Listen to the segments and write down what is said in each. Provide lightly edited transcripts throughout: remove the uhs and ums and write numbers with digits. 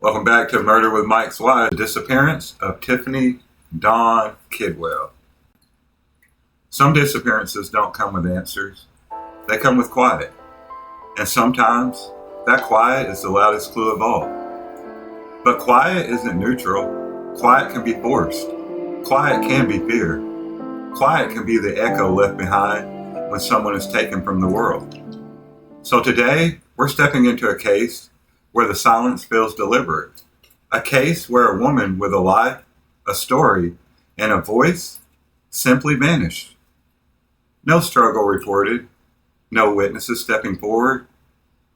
Welcome back to Murder with Mike's Wife, the disappearance of Tiffany Dawn Kidwill. Some disappearances don't come with answers. They come with quiet. And sometimes that quiet is the loudest clue of all. But quiet isn't neutral. Quiet can be forced. Quiet can be fear. Quiet can be the echo left behind when someone is taken from the world. So today, we're stepping into a case where the silence feels deliberate. A case where a woman with a life, a story, and a voice simply vanished. No struggle reported, no witnesses stepping forward,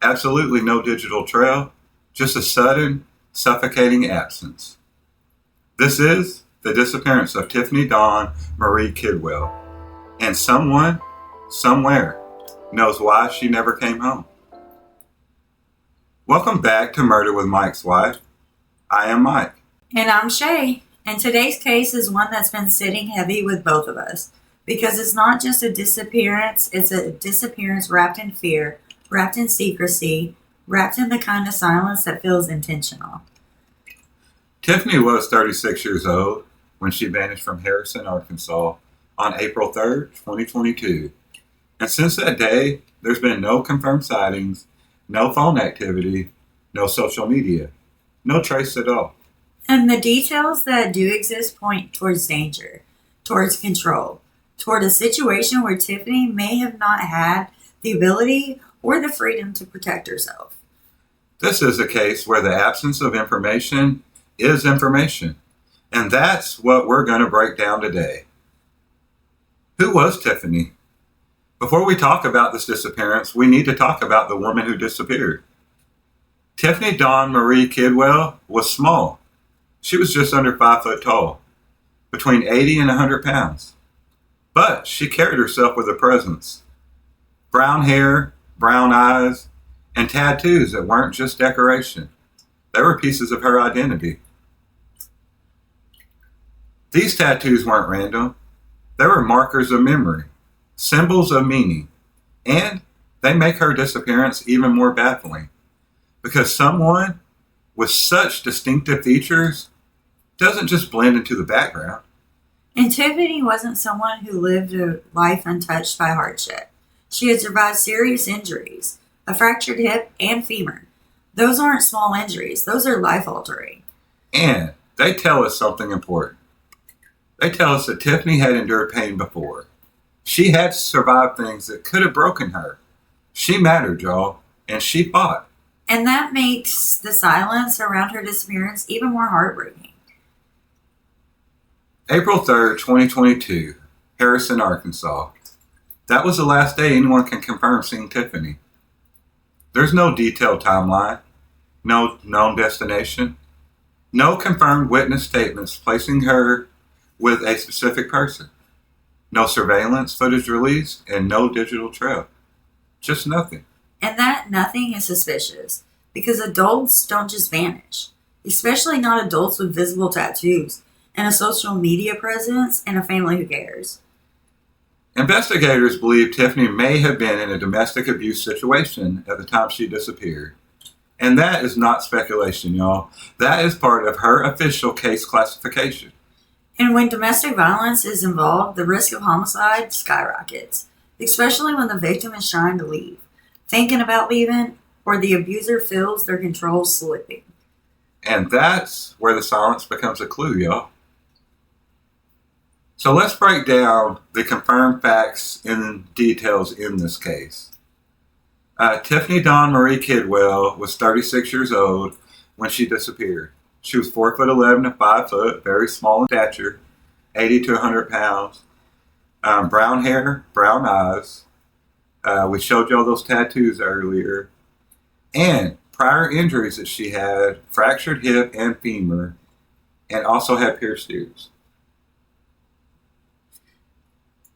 absolutely no digital trail, just a sudden, suffocating absence. This is the disappearance of Tiffany Dawn Mari Kidwill, and someone, somewhere, knows why she never came home. Welcome back to Murder with Mike's Wife. I am Mike. And I'm Shay. And today's case is one that's been sitting heavy with both of us. Because it's not just a disappearance, it's a disappearance wrapped in fear, wrapped in secrecy, wrapped in the kind of silence that feels intentional. Tiffany was 36 years old when she vanished from Harrison, Arkansas on April 3rd, 2022. And since that day, there's been no confirmed sightings, no phone activity, no social media, no trace at all. And the details that do exist point towards danger, towards control, toward a situation where Tiffany may have not had the ability or the freedom to protect herself. This is a case where the absence of information is information. And that's what we're going to break down today. Who was Tiffany? Before we talk about this disappearance, we need to talk about the woman who disappeared. Tiffany Dawn Mari Kidwill was small. She was just under 5 foot tall, between 80 and 100 pounds. But she carried herself with a presence. Brown hair, brown eyes, and tattoos that weren't just decoration. They were pieces of her identity. These tattoos weren't random. They were markers of memory, symbols of meaning, and they make her disappearance even more baffling. Because someone with such distinctive features doesn't just blend into the background. And Tiffany wasn't someone who lived a life untouched by hardship. She had survived serious injuries, a fractured hip and femur. Those aren't small injuries. Those are life-altering. And they tell us something important. They tell us that Tiffany had endured pain before. She had survived things that could have broken her. She mattered, y'all, and she fought. And that makes the silence around her disappearance even more heartbreaking. April 3rd, 2022, Harrison, Arkansas. That was the last day anyone can confirm seeing Tiffany. There's no detailed timeline, no known destination, no confirmed witness statements placing her with a specific person, no surveillance footage released, and no digital trail. Just nothing. And that nothing is suspicious, because adults don't just vanish, especially not adults with visible tattoos and a social media presence and a family who cares. Investigators believe Tiffany may have been in a domestic abuse situation at the time she disappeared. And that is not speculation, y'all. That is part of her official case classification. And when domestic violence is involved, the risk of homicide skyrockets, especially when the victim is trying to leave, thinking about leaving, or the abuser feels their control slipping. And that's where the silence becomes a clue, y'all. So let's break down the confirmed facts and details in this case. Tiffany Dawn Mari Kidwill was 36 years old when she disappeared. She was 4'11" to 5 foot, very small in stature, 80 to 100 pounds, brown hair, brown eyes. We showed y'all those tattoos earlier. And prior injuries that she had, fractured hip and femur, and also had pierced ears.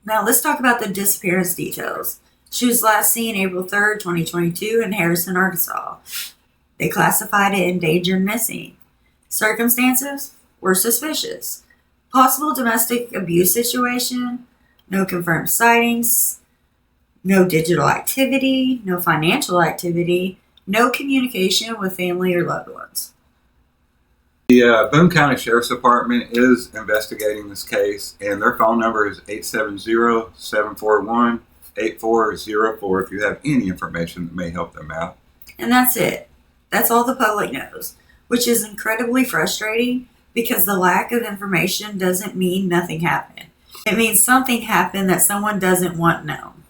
Now let's talk about the disappearance details. She was last seen April 3rd, 2022 in Harrison, Arkansas. They classified it endangered missing. Circumstances were suspicious. Possible domestic abuse situation, no confirmed sightings, no digital activity, no financial activity, no communication with family or loved ones. The Boone County Sheriff's Department is investigating this case, and their phone number is 870-741-8404 if you have any information that may help them out. And that's it. That's all the public knows, which is incredibly frustrating because the lack of information doesn't mean nothing happened. It means something happened that someone doesn't want known.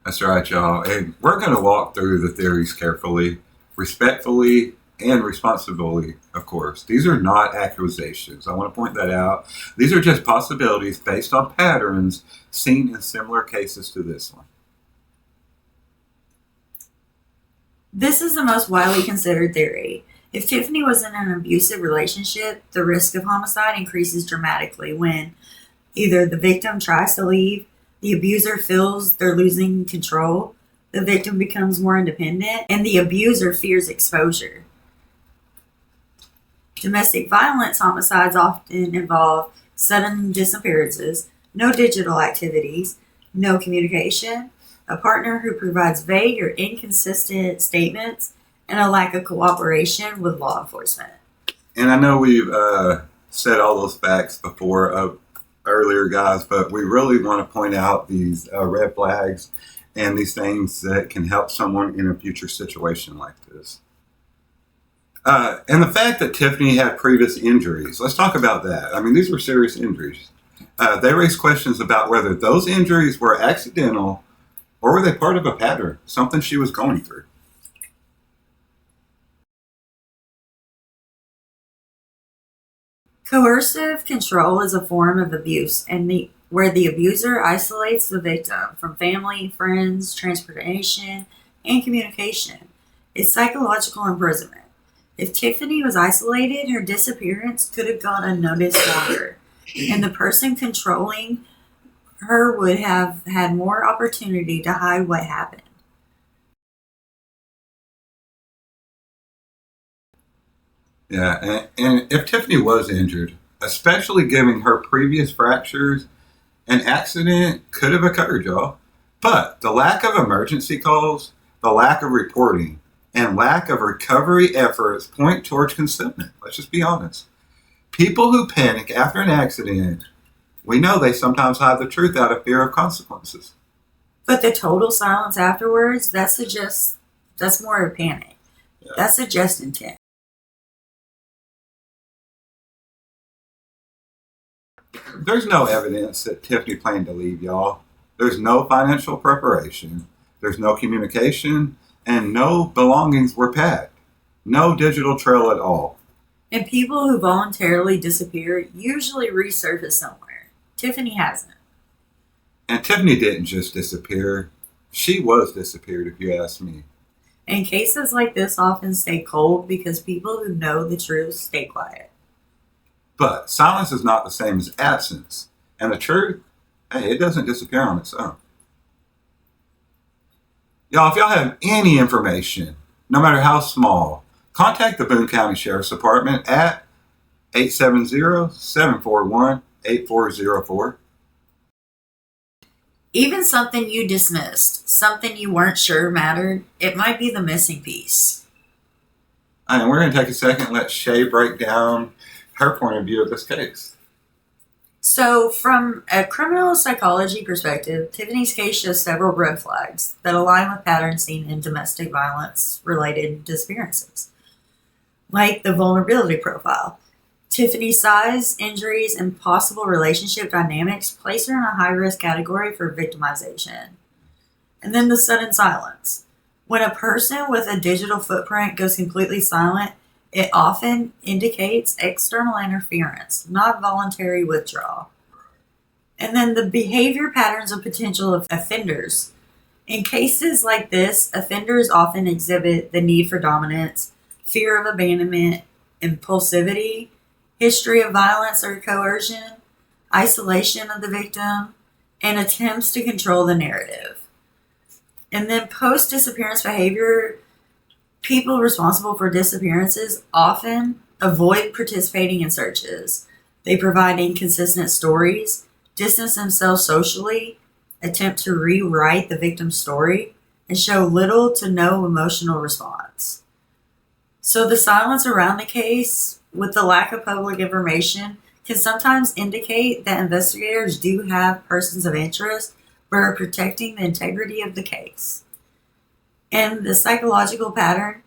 That's right, y'all. And we're going to walk through the theories carefully, respectfully, and responsibly, of course. These are not accusations. I want to point that out. These are just possibilities based on patterns seen in similar cases to this one. This is the most widely considered theory. If Tiffany was in an abusive relationship, the risk of homicide increases dramatically when either the victim tries to leave, the abuser feels they're losing control, the victim becomes more independent, and the abuser fears exposure. Domestic violence homicides often involve sudden disappearances, no digital activities, no communication, a partner who provides vague or inconsistent statements, and a lack of cooperation with law enforcement. And I know we've said all those facts before earlier, guys, but we really want to point out these red flags and these things that can help someone in a future situation like this. And the fact that Tiffany had previous injuries, let's talk about that. I mean, these were serious injuries. They raise questions about whether those injuries were accidental or were they part of a pattern, something she was going through. Coercive control is a form of abuse where the abuser isolates the victim from family, friends, transportation, and communication. It's psychological imprisonment. If Tiffany was isolated, her disappearance could have gone unnoticed longer, and the person controlling her would have had more opportunity to hide what happened. Yeah, and if Tiffany was injured, especially given her previous fractures, an accident could have occurred, y'all. But the lack of emergency calls, the lack of reporting, and lack of recovery efforts point towards concealment. Let's just be honest. People who panic after an accident, we know they sometimes hide the truth out of fear of consequences. But the total silence afterwards, that's more of panic. Yeah. That suggests intent. There's no evidence that Tiffany planned to leave, y'all. There's no financial preparation. There's no communication. And no belongings were packed. No digital trail at all. And people who voluntarily disappear usually resurface somewhere. Tiffany hasn't. And Tiffany didn't just disappear. She was disappeared, if you ask me. And cases like this often stay cold because people who know the truth stay quiet. But silence is not the same as absence. And the truth, hey, it doesn't disappear on its own. Y'all, if y'all have any information, no matter how small, contact the Boone County Sheriff's Department at 870-741-8404. Even something you dismissed, something you weren't sure mattered, it might be the missing piece. And we're going to take a second and let Shay break down her point of view of this case. So, from a criminal psychology perspective, Tiffany's case shows several red flags that align with patterns seen in domestic violence-related disappearances, like the vulnerability profile. Tiffany's size, injuries, and possible relationship dynamics place her in a high-risk category for victimization. And then the sudden silence. When a person with a digital footprint goes completely silent, it often indicates external interference, not voluntary withdrawal. And then the behavior patterns of potential offenders. In cases like this, offenders often exhibit the need for dominance, fear of abandonment, impulsivity, history of violence or coercion, isolation of the victim, and attempts to control the narrative. And then post-disappearance behavior, people responsible for disappearances often avoid participating in searches. They provide inconsistent stories, distance themselves socially, attempt to rewrite the victim's story, and show little to no emotional response. So the silence around the case with the lack of public information can sometimes indicate that investigators do have persons of interest but are protecting the integrity of the case. And the psychological pattern,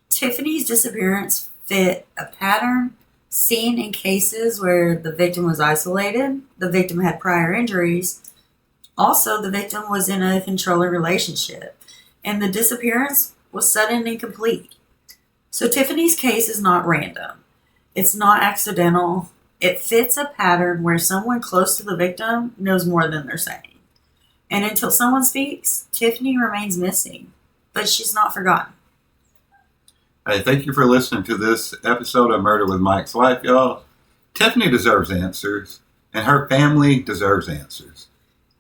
Tiffany's disappearance fit a pattern seen in cases where the victim was isolated, the victim had prior injuries, also the victim was in a controlling relationship, and the disappearance was sudden and complete. So Tiffany's case is not random. It's not accidental. It fits a pattern where someone close to the victim knows more than they're saying. And until someone speaks, Tiffany remains missing, but she's not forgotten. Hey, thank you for listening to this episode of Murder with Mike's Wife, y'all. Tiffany deserves answers, and her family deserves answers.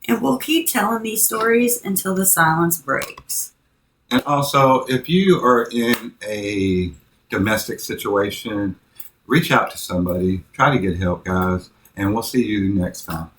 And we'll keep telling these stories until the silence breaks. And also, if you are in a domestic situation, reach out to somebody. Try to get help, guys. And we'll see you next time.